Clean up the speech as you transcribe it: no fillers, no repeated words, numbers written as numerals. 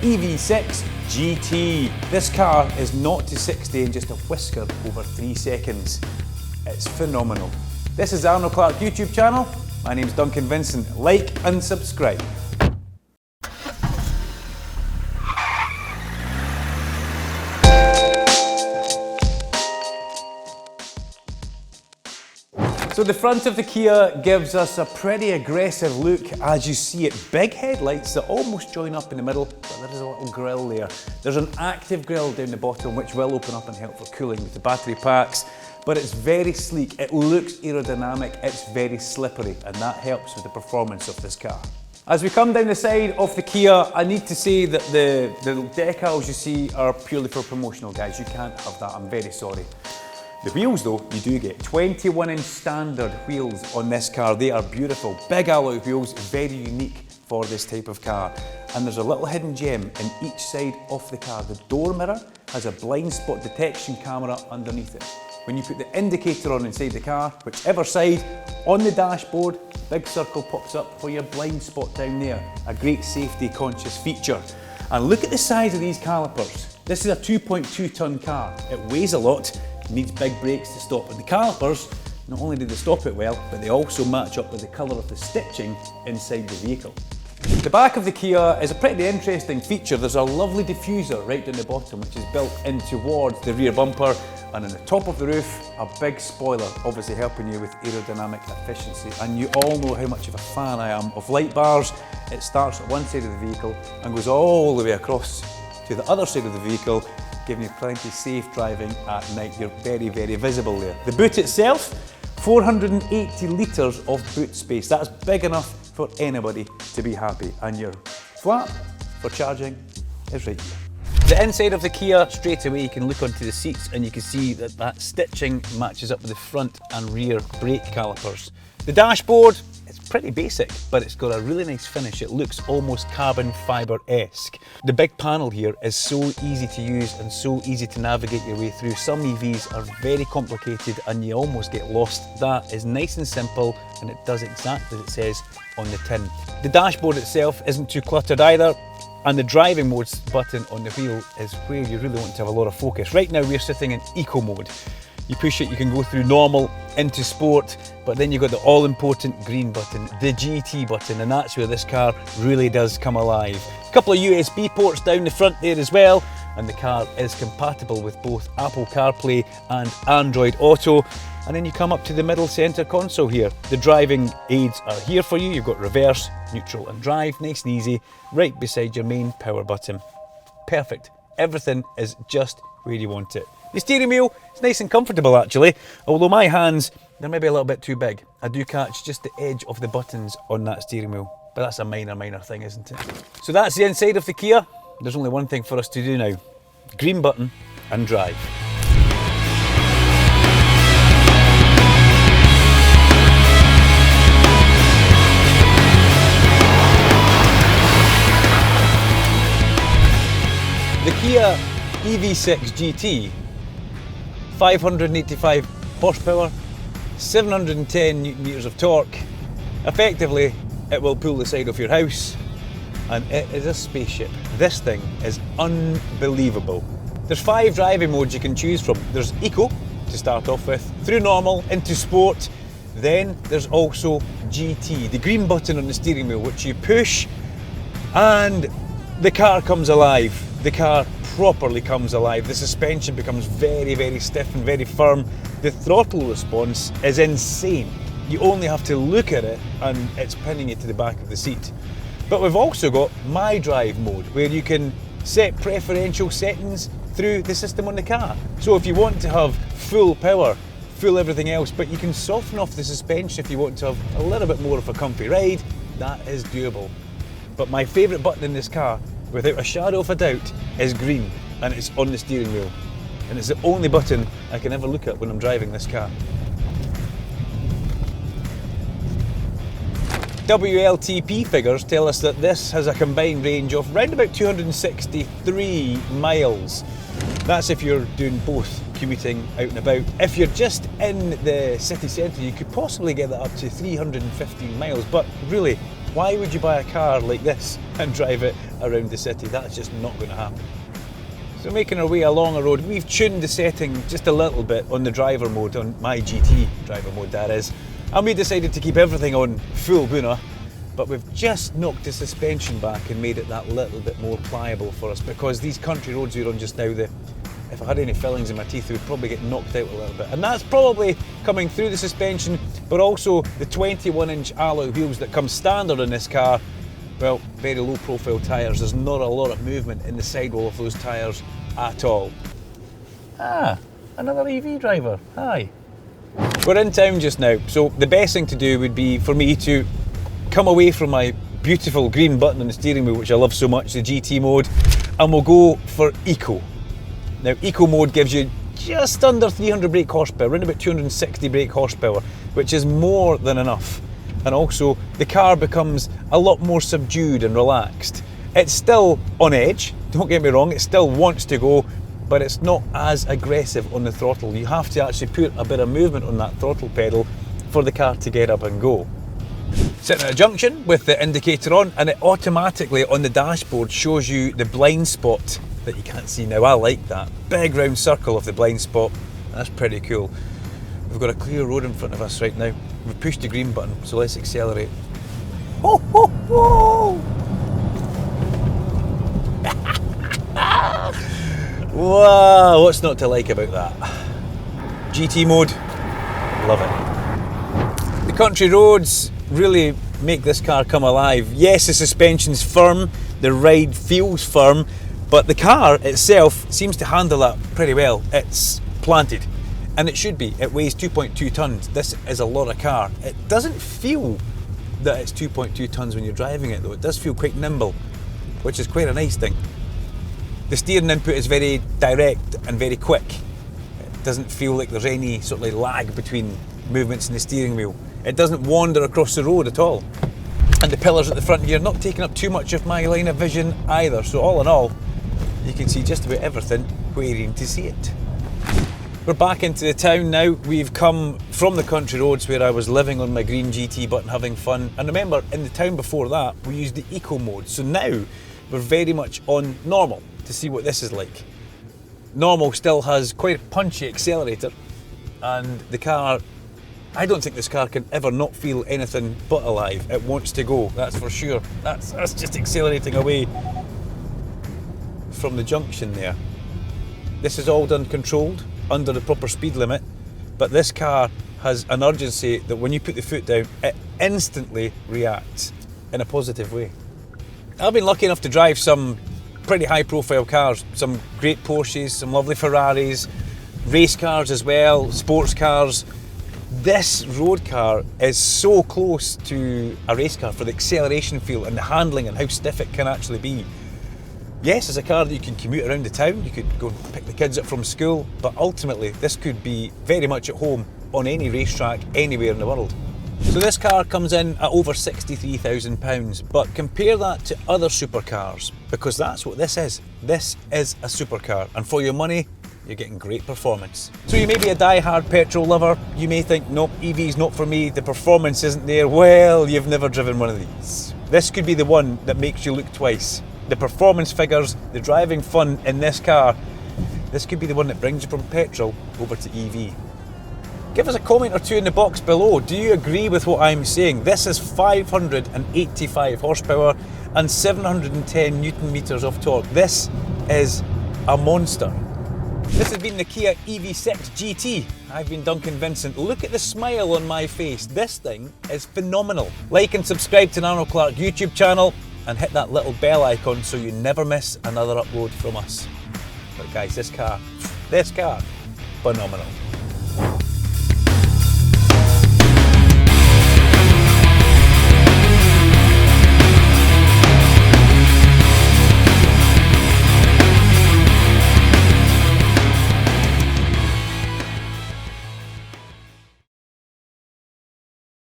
EV6 GT. This car is 0 to 60 in just a whisker over 3 seconds. It's phenomenal. This is the Arnold Clark YouTube channel. My name's Duncan Vincent. Like and subscribe. So the front of the Kia gives us a pretty aggressive look. As you see it, big headlights that almost join up in the middle, but there is a little grille there. There's an active grille down the bottom which will open up and help for cooling with the battery packs, but it's very sleek, it looks aerodynamic, it's very slippery, and that helps with the performance of this car. As we come down the side of the Kia, I need to say that the decals you see are purely for promotional, guys. You can't have that, I'm very sorry. The wheels though, you do get 21-inch standard wheels on this car. They are beautiful, big alloy wheels, very unique for this type of car. And there's a little hidden gem in each side of the car. The door mirror has a blind spot detection camera underneath it. When you put the indicator on inside the car, whichever side, on the dashboard, big circle pops up for your blind spot down there. A great safety conscious feature. And look at the size of these calipers. This is a 2.2 ton car. It weighs a lot. Needs big brakes to stop, and the calipers, not only do they stop it well, but they also match up with the colour of the stitching inside the vehicle. The back of the Kia is a pretty interesting feature. There's a lovely diffuser right down the bottom which is built in towards the rear bumper, and on the top of the roof a big spoiler, obviously helping you with aerodynamic efficiency. And you all know how much of a fan I am of light bars. It starts at one side of the vehicle and goes all the way across to the other side of the vehicle, giving you plenty safe driving at night. You're very, very visible there. The boot itself, 480 litres of boot space. That's big enough for anybody to be happy. And your flap for charging is right here. The inside of the Kia, straight away you can look onto the seats and you can see that that stitching matches up with the front and rear brake calipers. The dashboard, it's pretty basic, but it's got a really nice finish. It looks almost carbon fibre-esque. The big panel here is so easy to use and so easy to navigate your way through. Some EVs are very complicated and you almost get lost. That is nice and simple, and it does exactly as it says on the tin. The dashboard itself isn't too cluttered either, and the driving modes button on the wheel is where you really want to have a lot of focus. Right now we're sitting in eco mode. You push it, you can go through normal into sport, but then you've got the all-important green button, the GT button, and that's where this car really does come alive. A couple of USB ports down the front there as well, and the car is compatible with both Apple CarPlay and Android Auto. And then you come up to the middle centre console here. The driving aids are here for you. You've got reverse, neutral and drive, nice and easy, right beside your main power button. Perfect. Everything is just where you want it. The steering wheel is nice and comfortable actually, although my hands, they're maybe a little bit too big. I do catch just the edge of the buttons on that steering wheel, but that's a minor thing, isn't it? So that's the inside of the Kia. There's only one thing for us to do now. Green button and drive. The Kia EV6 GT, 585 horsepower, 710 newton meters of torque. Effectively, it will pull the side of your house, and it is a spaceship. This thing is unbelievable. There's 5 driving modes you can choose from. There's Eco to start off with, through normal, into sport. Then there's also GT, the green button on the steering wheel, which you push and the car comes alive. The car properly comes alive. The suspension becomes very, very stiff and very firm. The throttle response is insane. You only have to look at it and it's pinning you to the back of the seat. But we've also got My Drive mode, where you can set preferential settings through the system on the car. So if you want to have full power, full everything else, but you can soften off the suspension if you want to have a little bit more of a comfy ride, that is doable. But my favourite button in this car, without a shadow of a doubt, is green, and it's on the steering wheel. And it's the only button I can ever look at when I'm driving this car. WLTP figures tell us that this has a combined range of around about 263 miles. That's if you're doing both commuting out and about. If you're just in the city centre, you could possibly get that up to 315 miles, but really, Why would you buy a car like this and drive it around the city? That's just not going to happen. So making our way along a road, we've tuned the setting just a little bit on the driver mode, on my GT driver mode that is, and we decided to keep everything on full boona, but we've just knocked the suspension back and made it that little bit more pliable for us, because these country roads we're on just now, if I had any fillings in my teeth, they would probably get knocked out a little bit. And that's probably coming through the suspension, but also the 21-inch alloy wheels that come standard in this car. Well, very low profile tyres. There's not a lot of movement in the sidewall of those tyres at all. Ah, another EV driver. Hi. We're in town just now, so the best thing to do would be for me to come away from my beautiful green button on the steering wheel, which I love so much, the GT mode, and we'll go for Eco. Now, Eco mode gives you just under 300 brake horsepower, around about 260 brake horsepower, which is more than enough. And also, the car becomes a lot more subdued and relaxed. It's still on edge, don't get me wrong, it still wants to go, but it's not as aggressive on the throttle. You have to actually put a bit of movement on that throttle pedal for the car to get up and go. Sitting at a junction with the indicator on, and it automatically on the dashboard shows you the blind spot that you can't see now. I like that. Big round circle of the blind spot. That's pretty cool. We've got a clear road in front of us right now. We've pushed the green button, so let's accelerate. Ho, ho, ho! Wow, what's not to like about that? GT mode, love it. The country roads really make this car come alive. Yes, the suspension's firm, the ride feels firm, but the car itself seems to handle that pretty well. It's planted, and it should be. It weighs 2.2 tons. This is a lot of car. It doesn't feel that it's 2.2 tons when you're driving it though. It does feel quite nimble, which is quite a nice thing. The steering input is very direct and very quick. It doesn't feel like there's any sort of lag between movements in the steering wheel. It doesn't wander across the road at all. And the pillars at the front here, not taking up too much of my line of vision either. So all in all, you can see just about everything where you need to see it. We're back into the town now. We've come from the country roads where I was living on my green GT button having fun. And remember, in the town before that, we used the Eco mode. So now we're very much on normal to see what this is like. Normal still has quite a punchy accelerator, and the car, I don't think this car can ever not feel anything but alive. It wants to go, that's for sure. That's just accelerating away from the junction there. This is all done controlled under the proper speed limit, but this car has an urgency that when you put the foot down, it instantly reacts in a positive way. I've been lucky enough to drive some pretty high profile cars, some great Porsches, some lovely Ferraris, race cars as well, sports cars. This road car is so close to a race car for the acceleration feel and the handling and how stiff it can actually be. Yes, it's a car that you can commute around the town, you could go pick the kids up from school, but ultimately this could be very much at home on any racetrack anywhere in the world. So this car comes in at over £63,000, but compare that to other supercars, because that's what this is. This is a supercar, and for your money, you're getting great performance. So you may be a die-hard petrol lover, you may think, nope, EV's not for me, the performance isn't there. Well, you've never driven one of these. This could be the one that makes you look twice. The performance figures, the driving fun in this car, this could be the one that brings you from petrol over to EV. Give us a comment or two in the box below. Do you agree with what I'm saying? This is 585 horsepower and 710 Newton meters of torque. This is a monster. This has been the Kia EV6 GT. I've been Duncan Vincent. Look at the smile on my face. This thing is phenomenal. Like and subscribe to Nano Clark YouTube channel and hit that little bell icon so you never miss another upload from us. But guys, this car, phenomenal.